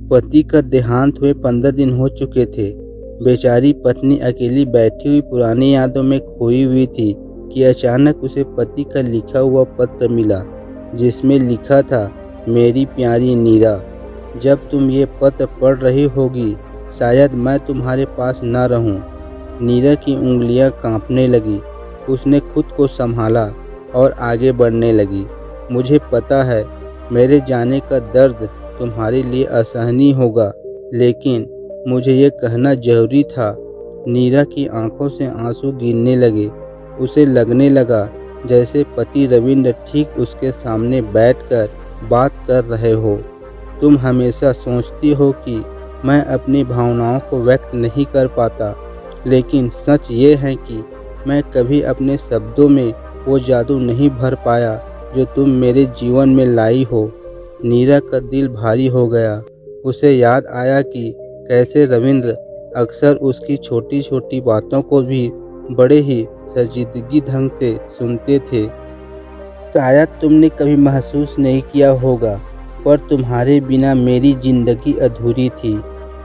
पति का देहांत हुए 15 दिन हो चुके थे। बेचारी पत्नी अकेली बैठी हुई पुरानी यादों में खोई हुई थी कि अचानक उसे पति का लिखा हुआ पत्र मिला, जिसमें लिखा था, मेरी प्यारी नीरा, जब तुम ये पत्र पढ़ रही होगी शायद मैं तुम्हारे पास न रहूं। नीरा की उंगलियां कांपने लगी। उसने खुद को संभाला और आगे बढ़ने लगी। मुझे पता है मेरे जाने का दर्द तुम्हारे लिए असहनीय होगा, लेकिन मुझे ये कहना जरूरी था। नीरा की आंखों से आंसू गिरने लगे। उसे लगने लगा जैसे पति रविंद्र ठीक उसके सामने बैठकर बात कर रहे हो। तुम हमेशा सोचती हो कि मैं अपनी भावनाओं को व्यक्त नहीं कर पाता, लेकिन सच ये है कि मैं कभी अपने शब्दों में वो जादू नहीं भर पाया जो तुम मेरे जीवन में लाई हो। नीरा का दिल भारी हो गया। उसे याद आया कि कैसे रविंद्र अक्सर उसकी छोटी छोटी बातों को भी बड़े ही संजीदगी ढंग से सुनते थे। शायद तुमने कभी महसूस नहीं किया होगा, पर तुम्हारे बिना मेरी जिंदगी अधूरी थी।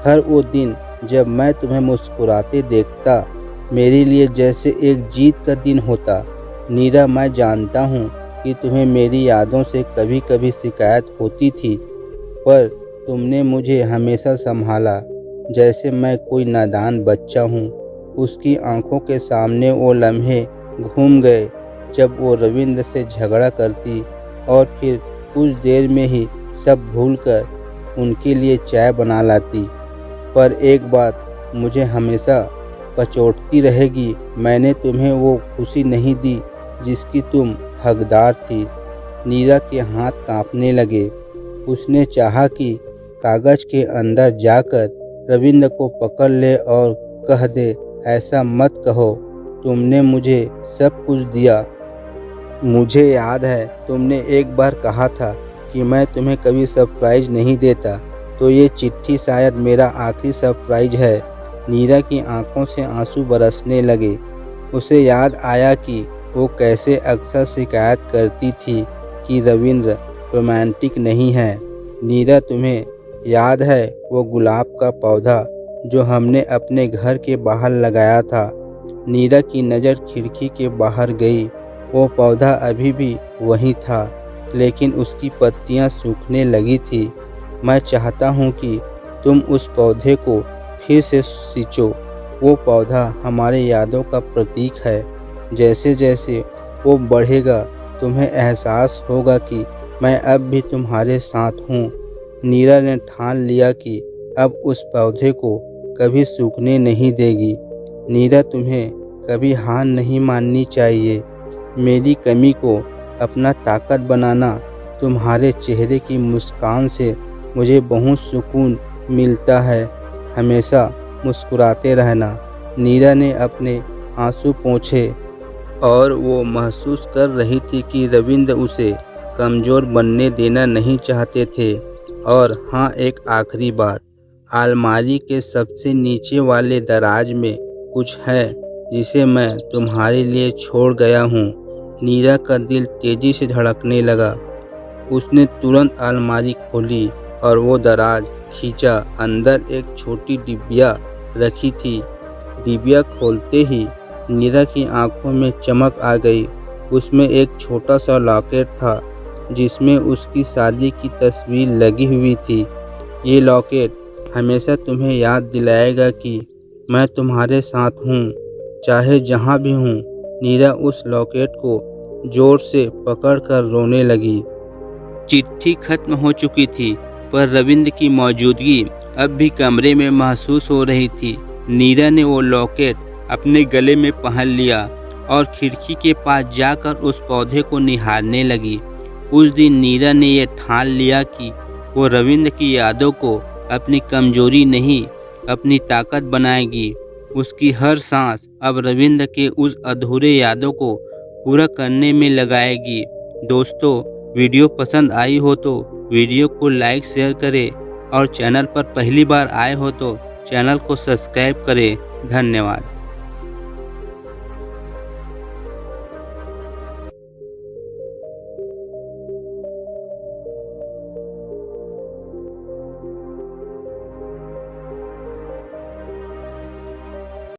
हर वो दिन जब मैं तुम्हें मुस्कुराते देखता, मेरे लिए जैसे एक जीत का दिन होता। नीरा, मैं जानता हूँ कि तुम्हें मेरी यादों से कभी कभी शिकायत होती थी, पर तुमने मुझे हमेशा संभाला जैसे मैं कोई नादान बच्चा हूँ। उसकी आंखों के सामने वो लम्हे घूम गए जब वो रविंद्र से झगड़ा करती और फिर कुछ देर में ही सब भूलकर उनके लिए चाय बना लाती। पर एक बात मुझे हमेशा कचोटती रहेगी, मैंने तुम्हें वो खुशी नहीं दी जिसकी तुम हकदार थी। नीरा के हाथ कांपने लगे। उसने चाहा कि कागज के अंदर जाकर रविंद्र को पकड़ ले और कह दे, ऐसा मत कहो, तुमने मुझे सब कुछ दिया। मुझे याद है तुमने एक बार कहा था कि मैं तुम्हें कभी सरप्राइज नहीं देता, तो ये चिट्ठी शायद मेरा आखिरी सरप्राइज है। नीरा की आंखों से आंसू बरसने लगे। उसे याद आया कि वो कैसे अक्सर शिकायत करती थी कि रविंद्र रोमांटिक नहीं है। नीरा, तुम्हें याद है वो गुलाब का पौधा जो हमने अपने घर के बाहर लगाया था? नीरा की नज़र खिड़की के बाहर गई। वो पौधा अभी भी वही था, लेकिन उसकी पत्तियां सूखने लगी थी। मैं चाहता हूँ कि तुम उस पौधे को फिर से सींचो। वो पौधा हमारे यादों का प्रतीक है। जैसे जैसे वो बढ़ेगा तुम्हें एहसास होगा कि मैं अब भी तुम्हारे साथ हूँ। नीरा ने ठान लिया कि अब उस पौधे को कभी सूखने नहीं देगी। नीरा, तुम्हें कभी हार नहीं माननी चाहिए। मेरी कमी को अपना ताकत बनाना। तुम्हारे चेहरे की मुस्कान से मुझे बहुत सुकून मिलता है। हमेशा मुस्कुराते रहना। नीरा ने अपने आंसू पोंछे और वो महसूस कर रही थी कि रविंद्र उसे कमज़ोर बनने देना नहीं चाहते थे। और हाँ, एक आखिरी बात, अलमारी के सबसे नीचे वाले दराज में कुछ है जिसे मैं तुम्हारे लिए छोड़ गया हूँ। नीरा का दिल तेजी से धड़कने लगा। उसने तुरंत अलमारी खोली और वो दराज खींचा। अंदर एक छोटी डिबिया रखी थी। डिबिया खोलते ही नीरा की आंखों में चमक आ गई। उसमें एक छोटा सा लॉकेट था जिसमें उसकी शादी की तस्वीर लगी हुई थी। ये लॉकेट हमेशा तुम्हें याद दिलाएगा कि मैं तुम्हारे साथ हूँ, चाहे जहाँ भी हूँ। नीरा उस लॉकेट को जोर से पकड़कर रोने लगी। चिट्ठी खत्म हो चुकी थी, पर रविंद्र की मौजूदगी अब भी कमरे में महसूस हो रही थी। नीरा ने वो लॉकेट अपने गले में पहन लिया और खिड़की के पास जाकर उस पौधे को निहारने लगी। उस दिन नीरा ने यह ठान लिया कि वो रविंद्र की यादों को अपनी कमजोरी नहीं, अपनी ताकत बनाएगी। उसकी हर सांस अब रविंद्र के उस अधूरे यादों को पूरा करने में लगाएगी। दोस्तों, वीडियो पसंद आई हो तो वीडियो को लाइक शेयर करें और चैनल पर पहली बार आए हो तो चैनल को सब्सक्राइब करें। धन्यवाद।